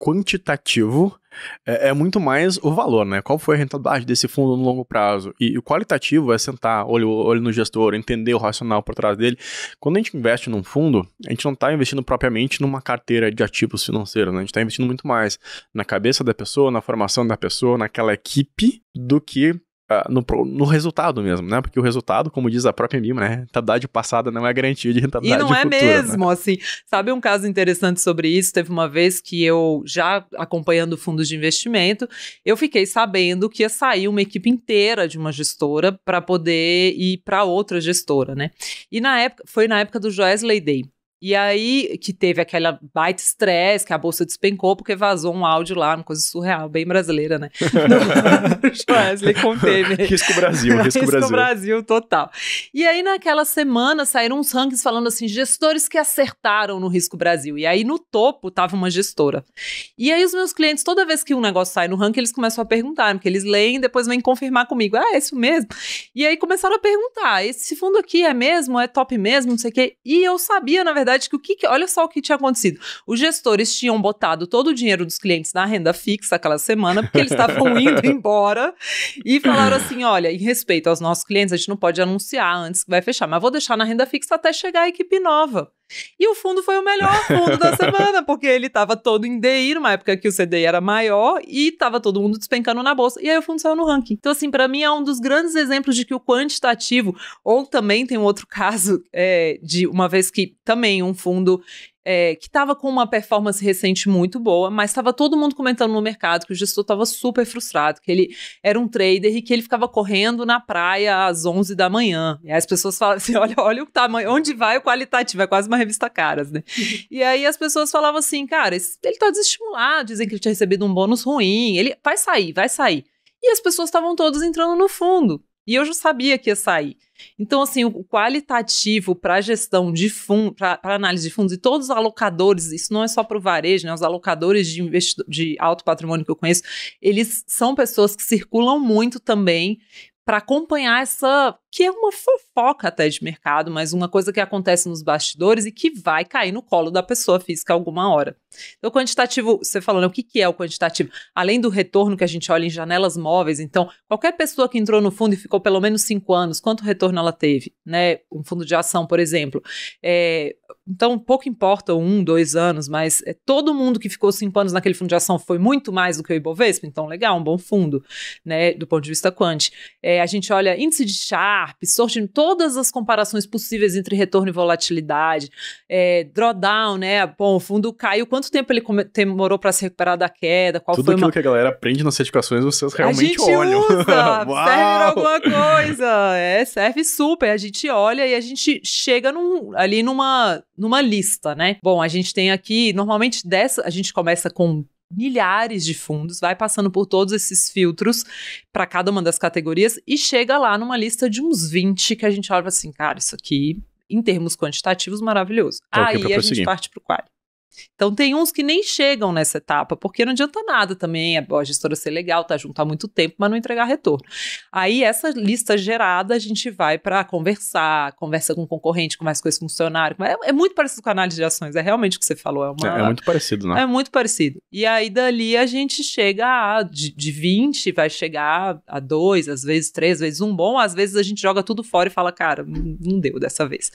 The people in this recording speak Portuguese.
quantitativo é muito mais o valor, né? Qual foi a rentabilidade desse fundo no longo prazo? E o qualitativo é sentar, olho no gestor, entender o racional por trás dele. Quando a gente investe num fundo, a gente não está investindo propriamente numa carteira de ativos financeiros, né? A gente está investindo muito mais na cabeça da pessoa, na formação da pessoa, naquela equipe, do que no resultado mesmo, né? Porque o resultado, como diz a própria MIMA, né? Rentabilidade passada não é garantia de rentabilidade futura. E não é mesmo, né? Assim. Sabe um caso interessante sobre isso? Teve uma vez que eu, já acompanhando fundos de investimento, eu fiquei sabendo que ia sair uma equipe inteira de uma gestora para poder ir para outra gestora, né? E foi na época do Joesley Day. E aí, que teve aquela baita estresse, que a bolsa despencou, porque vazou um áudio lá, uma coisa surreal, bem brasileira, né? Do Joesley com Temer. Risco Brasil, risco Brasil total. E aí, naquela semana, saíram uns rankings falando assim, gestores que acertaram no Risco Brasil. E aí, no topo, tava uma gestora. E aí, os meus clientes, toda vez que um negócio sai no ranking, eles começam a perguntar, porque eles leem e depois vêm confirmar comigo. É isso mesmo? E aí, começaram a perguntar, esse fundo aqui é mesmo? É top mesmo? Não sei o quê. E eu sabia, na verdade, que olha só o que tinha acontecido. Os gestores tinham botado todo o dinheiro dos clientes na renda fixa aquela semana, porque eles estavam indo embora, e falaram assim, olha, em respeito aos nossos clientes, a gente não pode anunciar antes que vai fechar, mas vou deixar na renda fixa até chegar a equipe nova. E o fundo foi o melhor fundo da semana, porque ele estava todo em DI, numa época que o CDI era maior, e estava todo mundo despencando na bolsa. E aí o fundo saiu no ranking. Então, assim, para mim é um dos grandes exemplos de que o quantitativo, ou também tem um outro caso de uma vez que também um fundo que estava com uma performance recente muito boa, mas estava todo mundo comentando no mercado que o gestor estava super frustrado, que ele era um trader e que ele ficava correndo na praia às 11 da manhã. E aí as pessoas falam assim, olha o tamanho, onde vai o qualitativo, é quase uma revista Caras, né? E aí as pessoas falavam assim, cara, ele tá desestimulado, dizem que ele tinha recebido um bônus ruim, ele vai sair. E as pessoas estavam todas entrando no fundo. E eu já sabia que ia sair. Então, assim, o qualitativo para gestão de fundo, para análise de fundos, e todos os alocadores, isso não é só para o varejo, né? Os alocadores de alto patrimônio que eu conheço, eles são pessoas que circulam muito também para acompanhar essa, que é uma fofoca até de mercado, mas uma coisa que acontece nos bastidores e que vai cair no colo da pessoa física alguma hora. Então, o quantitativo, você falando, o que é o quantitativo? Além do retorno que a gente olha em janelas móveis, então, qualquer pessoa que entrou no fundo e ficou pelo menos 5 anos, quanto retorno ela teve? Né? Um fundo de ação, por exemplo. Então, pouco importa 1, 2 anos, mas todo mundo que ficou 5 anos naquele fundo de ação foi muito mais do que o Ibovespa, então, legal, um bom fundo, né, do ponto de vista quant. A gente olha índice de Sharpe, sortindo todas as comparações possíveis entre retorno e volatilidade, drawdown, né, bom, o fundo caiu, quanto tempo ele demorou para se recuperar da queda, qual tudo foi aquilo que a galera aprende nas certificações, vocês realmente olham. A gente usa, serve pra alguma coisa, serve super, a gente olha e a gente chega ali numa lista, né? Bom, a gente tem aqui, normalmente a gente começa com milhares de fundos, vai passando por todos esses filtros para cada uma das categorias e chega lá numa lista de uns 20 que a gente olha assim, cara, isso aqui, em termos quantitativos, maravilhoso. Aí a gente parte pro quali. Então tem uns que nem chegam nessa etapa, porque não adianta nada também a gestora ser legal, tá junto há muito tempo, mas não entregar retorno. Aí essa lista gerada a gente vai para conversa com o concorrente, conversa com esse funcionário, é muito parecido com a análise de ações, é realmente o que você falou. É muito parecido, né? É muito parecido. E aí dali a gente chega de 20, vai chegar a 2, às vezes 3, às vezes 1 bom, às vezes a gente joga tudo fora e fala, cara, não deu dessa vez.